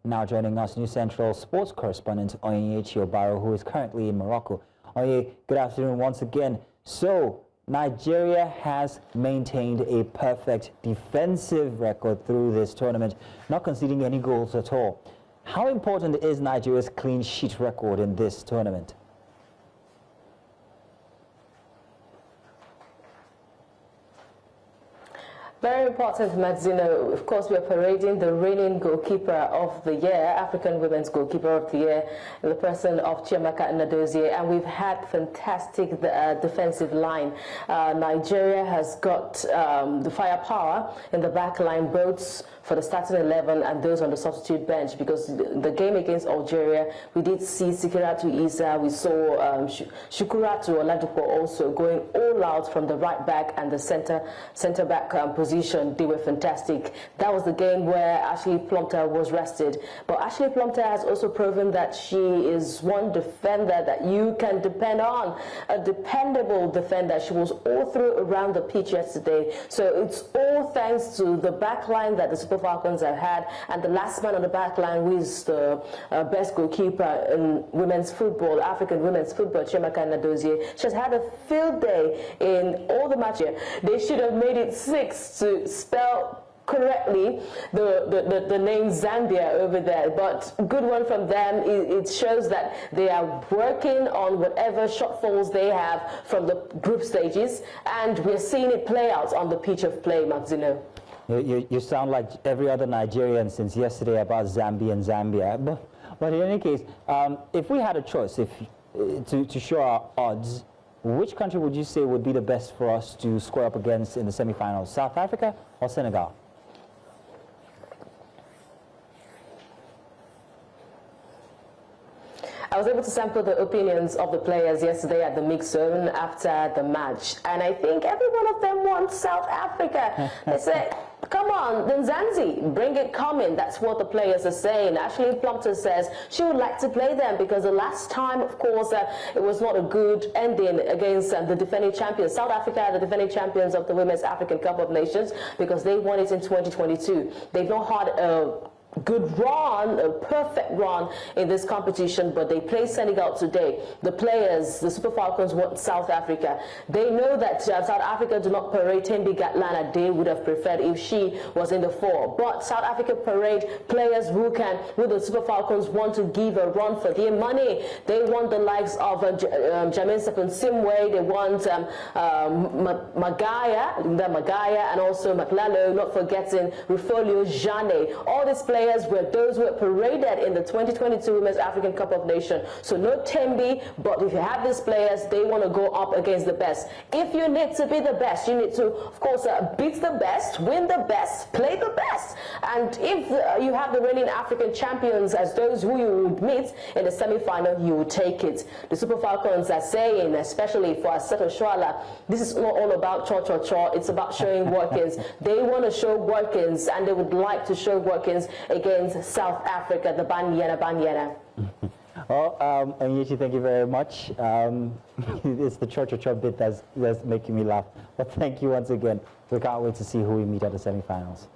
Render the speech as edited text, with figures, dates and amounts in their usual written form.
Now joining us, New Central sports correspondent Onyinyechi Obaroh, who is currently in Morocco. Onye, good afternoon once again. So, Nigeria has maintained a perfect defensive record through this tournament, not conceding any goals at all. How important is Nigeria's clean sheet record in this tournament? Very important, Mazzino. Of course, we are parading the reigning goalkeeper of the year, African Women's Goalkeeper of the Year, in the person of Chiamaka Nnadozie, and we've had fantastic defensive line. Nigeria has got the firepower in the back line, both for the starting 11 and those on the substitute bench, because the game against Algeria, we did see Sikiratu Isa, we saw Shukuratu Oladipo also going all out from the right back and the center back position. They were fantastic. That was the game where Ashley Plumpton was rested. But Ashley Plumpton has also proven that she is one defender that you can depend on, a dependable defender. She was all through around the pitch yesterday. So it's all thanks to the back line that the Super Falcons have had, and the last man on the back line, who is the best goalkeeper in women's football, African women's football, Chiamaka Nnadozie. She has had a field day in all the matches. They should have made it 6 to spell correctly the name Zambia over there, but good one from them. It shows that they are working on whatever shortfalls they have from the group stages, and we're seeing it play out on the pitch of play, Maxino. You sound like every other Nigerian since yesterday about Zambia. But in any case, if we had a choice to show our odds, which country would you say would be the best for us to square up against in the semi-finals? South Africa or Senegal? I was able to sample the opinions of the players yesterday at the mix zone after the match, and I think every one of them wants South Africa. They said, come on, then Zanzi, bring it coming. That's what the players are saying. Ashley Plumpton says she would like to play them because the last time, of course, it was not a good ending against the defending champions. South Africa are the defending champions of the Women's African Cup of Nations because they won it in 2022. They've not had a good run, a perfect run in this competition, but they play Senegal today. The players, the Super Falcons, want South Africa. They know that South Africa do not parade Thembi Gatlana. They would have preferred if she was in the 4. But South Africa parade players who the Super Falcons want to give a run for their money. They want the likes of Jamin Simwe. They want Magaya, and also Maklalo, not forgetting Rufolio Jane. All these players were those who were paraded in the 2022 Women's African Cup of Nations. So no Thembi, but if you have these players, they want to go up against the best. If you need to be the best, you need to, of course, beat the best, win the best, play the best. And if you have the reigning African champions as those who you would meet in the semi-final, you would take it. The Super Falcons are saying, especially for Esther Okoronkwo, this is not all about cho-cho-cho, it's about showing workings. They want to show workings, and they would like to show workings against South Africa, the Banyana. Well, Onyinyechi, thank you very much. It's the cho-cho-cho bit that's making me laugh. But thank you once again. We can't wait to see who we meet at the semi-finals.